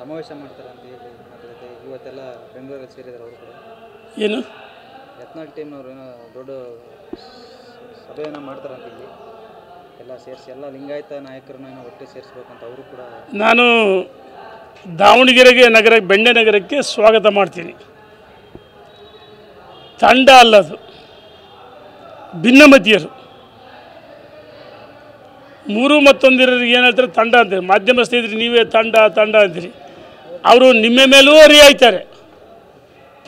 ಸಮಾವೇಶ ಮಾಡ್ತಾರೆ ಅಂತ ಹೇಳಿ ಮಾತಾಡುತ್ತೆ. ಇವತ್ತೆಲ್ಲ ಬೆಂಗಳೂರಲ್ಲಿ ಸೇರಿದ್ದಾರೆ ಅವರು ಕೂಡ. ಏನು ಯತ್ನಾಳ್ ಟೀಮ್ನವರು ಏನೋ ದೊಡ್ಡ ಸಭೆಯನ್ನು ಮಾಡ್ತಾರಂತ ಇಲ್ಲಿ ಎಲ್ಲ ಸೇರಿಸಿ ಎಲ್ಲ ಲಿಂಗಾಯತ ನಾಯಕರನ್ನ ಏನೋ ಒಟ್ಟೆ ಸೇರಿಸ್ಬೇಕಂತ ಅವರು ಕೂಡ. ನಾನು ದಾವಣಗೆರೆಗೆ ಬೆಣ್ಣೆ ನಗರಕ್ಕೆ ಸ್ವಾಗತ ಮಾಡ್ತೀನಿ. ತಂಡ ಅಲ್ಲದು, ಭಿನ್ನಮತೀಯರು ಮೂರು ಮತ್ತೊಂದಿರೋರಿಗೆ ಏನು ಹೇಳ್ತಾರೆ ತಂಡ ಅಂತೀರಿ. ಮಾಧ್ಯಮ ಸ್ನೇಹಿತರು ನೀವೇ ತಂಡ ಅಂತೀರಿ. ಅವರು ನಿಮ್ಮ ಮೇಲೂ ಅರಿಯಾಯ್ತಾರೆ,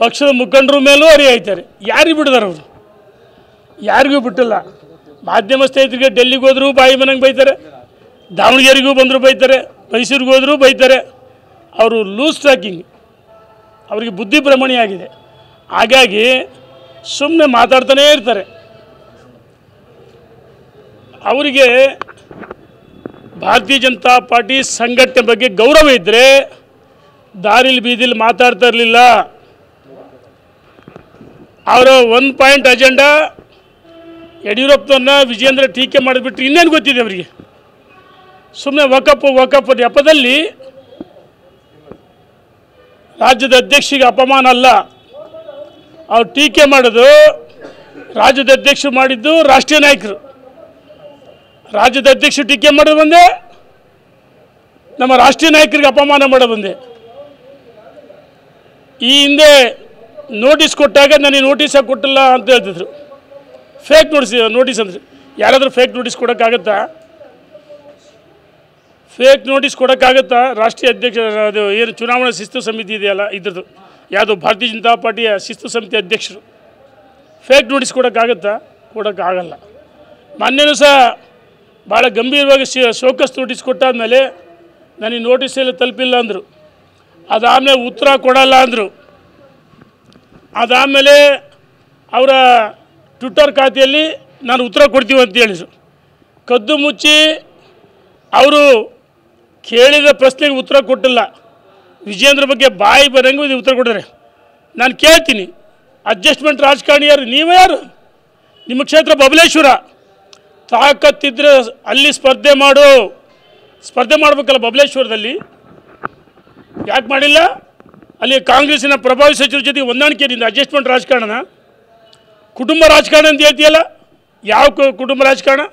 ಪಕ್ಷದ ಮುಖಂಡರ ಮೇಲೂ ಅರಿಯಾಯ್ತಾರೆ. ಯಾರಿಗೆ ಬಿಡಿದಾರೆ ಅವರು? ಯಾರಿಗೂ ಬಿಟ್ಟಿಲ್ಲ. ಮಾಧ್ಯಮ ಸ್ನೇಹಿತರಿಗೆ ಡೆಲ್ಲಿಗೆ ಹೋದರೂ ಬಾಯಿ ಮನೆಗೆ ಬೈತಾರೆ, ದಾವಣಗೆರೆಗೂ ಬಂದರೂ ಬೈತಾರೆ, ಮೈಸೂರಿಗೆ ಹೋದರೂ ಬೈತಾರೆ. ಅವರು ಲೂಸ್ ಟ್ರ್ಯಾಕಿಂಗ್, ಅವರಿಗೆ ಬುದ್ಧಿ ಭ್ರಮಣೆ ಆಗಿದೆ. ಹಾಗಾಗಿ ಸುಮ್ಮನೆ ಮಾತಾಡ್ತಾನೇ ಇರ್ತಾರೆ. ಅವರಿಗೆ ಭಾರತೀಯ ಜನತಾ ಪಾರ್ಟಿ ಸಂಘಟನೆ ಬಗ್ಗೆ ಗೌರವ ಇದ್ದರೆ ದಾರಿಲಿ ಬೀದಿಲಿ ಮಾತಾಡ್ತಾ ಇರಲಿಲ್ಲ. ಅವರ 1 ಪಾಯಿಂಟ್ ಅಜೆಂಡಾ ಯಡಿಯೂರಪ್ಪನನ್ನ ವಿಜೇಂದ್ರ ಟೀಕೆ ಮಾಡಿಬಿಟ್ರೆ ಇನ್ನೇನು ಗೊತ್ತಿದೆ ಅವರಿಗೆ? ಸುಮ್ಮನೆ ವಕಫ್ ನೆಪದಲ್ಲಿ ರಾಜ್ಯದ ಅಧ್ಯಕ್ಷರಿಗೆ ಅಪಮಾನ ಅಲ್ಲ. ಅವ್ರು ಟೀಕೆ ಮಾಡೋದು ರಾಜ್ಯದ ಅಧ್ಯಕ್ಷರು ಮಾಡಿದ್ದು ರಾಷ್ಟ್ರೀಯ ನಾಯಕರು. ರಾಜ್ಯದ ಅಧ್ಯಕ್ಷರು ಟೀಕೆ ಮಾಡೋದು ಬಂದೆ, ನಮ್ಮ ರಾಷ್ಟ್ರೀಯ ನಾಯಕರಿಗೆ ಅಪಮಾನ ಮಾಡೋದು ಬಂದೆ. ಈ ಹಿಂದೆ ನೋಟಿಸ್ ಕೊಟ್ಟಾಗ ನನಗೆ ನೋಟಿಸಾಗಿ ಕೊಟ್ಟಿಲ್ಲ ಅಂತ ಹೇಳ್ತಿದ್ರು. ಫೇಕ್ ನೋಟಿಸ್ ಅಂದರೆ ಯಾರಾದರೂ ಫೇಕ್ ನೋಟಿಸ್ ಕೊಡೋಕ್ಕಾಗತ್ತಾ? ಫೇಕ್ ನೋಟಿಸ್ ಕೊಡೋಕ್ಕಾಗತ್ತಾ? ರಾಷ್ಟ್ರೀಯ ಅಧ್ಯಕ್ಷ ಅದು ಏನು ಚುನಾವಣಾ ಶಿಸ್ತು ಸಮಿತಿ ಇದೆಯಲ್ಲ, ಇದ್ರದ್ದು ಯಾವುದು ಭಾರತೀಯ ಜನತಾ ಪಾರ್ಟಿಯ ಶಿಸ್ತು ಸಮಿತಿ ಅಧ್ಯಕ್ಷರು ಫೇಕ್ ನೋಟಿಸ್ ಕೊಡೋಕ್ಕಾಗತ್ತಾ? ಕೊಡೋಕ್ಕಾಗಲ್ಲ. ಮೊನ್ನೆನೂ ಸಹ ಭಾಳ ಗಂಭೀರವಾಗಿ ಶೋಕಸ್ ನೋಟಿಸ್ ಕೊಟ್ಟಾದಮೇಲೆ ನನಗೆ ನೋಟಿಸೆಲ್ಲ ತಲುಪಿಲ್ಲ ಅಂದರು. ಅದಾದಮೇಲೆ ಉತ್ತರ ಕೊಡಲ್ಲ ಅಂದರು. ಅದಾದಮೇಲೆ ಅವರ ಟ್ವಿಟ್ಟರ್ ಖಾತೆಯಲ್ಲಿ ನಾನು ಉತ್ತರ ಕೊಡ್ತೀವಿ ಅಂತ ಹೇಳಿದರು. ಕದ್ದು ಮುಚ್ಚಿ ಅವರು ಕೇಳಿದ ಪ್ರಶ್ನೆಗೆ ಉತ್ತರ ಕೊಟ್ಟಿಲ್ಲ. ವಿಜೇಂದ್ರ ಬಗ್ಗೆ ಬಾಯಿ ಬರಂಗೂ ಇದು ಉತ್ತರ ಕೊಟ್ಟಿದ್ದಾರೆ. ನಾನು ಕೇಳ್ತೀನಿ, ಅಡ್ಜಸ್ಟ್ಮೆಂಟ್ ರಾಜಕಾರಣಿ ಯಾರು? ನೀವೇ ಯಾರು? ನಿಮ್ಮ ಕ್ಷೇತ್ರ ಬಬಲೇಶ್ವರ. ತಾಕತ್ತಿದ್ರೆ ಅಲ್ಲಿ ಸ್ಪರ್ಧೆ ಮಾಡಬೇಕಲ್ಲ ಬಬಲೇಶ್ವರದಲ್ಲಿ. ಯಾಕೆ ಮಾಡಿಲ್ಲ? ಅಲ್ಲಿ ಕಾಂಗ್ರೆಸ್ಸಿನ ಪ್ರಭಾವಿ ಸಚಿವರ ಜೊತೆಗೆ ಹೊಂದಾಣಿಕೆಯಿಂದ ಅಡ್ಜಸ್ಟ್ಮೆಂಟ್ ರಾಜಕಾರಣ, ಕುಟುಂಬ ರಾಜಕಾರಣ ಅಂತ ಹೇಳ್ತೀಯಲ್ಲ. ಯಾವ ಕುಟುಂಬ ರಾಜಕಾರಣ?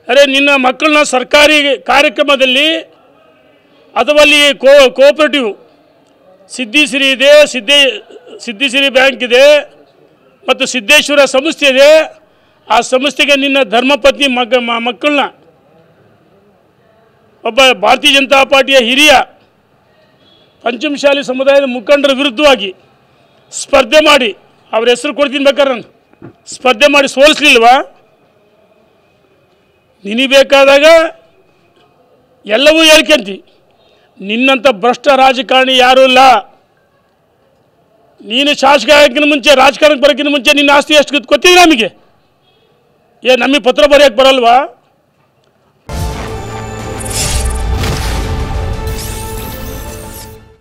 ಅರೆ ನಿನ್ನ ಮಕ್ಕಳನ್ನ ಸರ್ಕಾರಿ ಕಾರ್ಯಕ್ರಮದಲ್ಲಿ ಅಥವಾ ಅಲ್ಲಿ ಕೋಆಪರೇಟಿವ್ ಸಿದ್ದಿಸಿರಿ ಇದೆ, ಸಿದ್ದಿಸಿರಿ ಬ್ಯಾಂಕ್ ಇದೆ ಮತ್ತು ಸಿದ್ದೇಶ್ವರ ಸಂಸ್ಥೆ ಇದೆ. ಆ ಸಂಸ್ಥೆಗೆ ನಿನ್ನ ಧರ್ಮಪತ್ನಿ ಮಕ್ಕಳನ್ನ ಒಬ್ಬ ಭಾರತೀಯ ಜನತಾ ಪಾರ್ಟಿಯ ಹಿರಿಯ ಪಂಚಮಶಾಲಿ ಸಮುದಾಯದ ಮುಖಂಡರ ವಿರುದ್ಧವಾಗಿ ಸ್ಪರ್ಧೆ ಮಾಡಿ, ಅವ್ರ ಹೆಸರು ಕೊಡ್ತೀನಿ ಬೇಕಾದ್ರೆ, ನಾನು ಸ್ಪರ್ಧೆ ಮಾಡಿ ಸೋಲಿಸ್ಲಿಲ್ವಾ? ನಿನಗೆ ಬೇಕಾದಾಗ ಎಲ್ಲವೂ ಹೇಳ್ಕೊಂತಿ. ನಿನ್ನಂಥ ಭ್ರಷ್ಟ ರಾಜಕಾರಣಿ ಯಾರೂ ಇಲ್ಲ. ನೀನು ಶಾಸಕ ಆಗೋಕ್ಕಿಂತ ಮುಂಚೆ, ರಾಜಕಾರಣಕ್ಕೆ ಬರೋಕ್ಕಿಂತ ಮುಂಚೆ ನಿನ್ನ ಆಸ್ತಿ ಎಷ್ಟು ಗೊತ್ತಿದೆ ನಮಗೆ? ನಮಗೆ ಪತ್ರ ಬರೆಯೋಕ್ಕೆ ಬರಲ್ವಾ?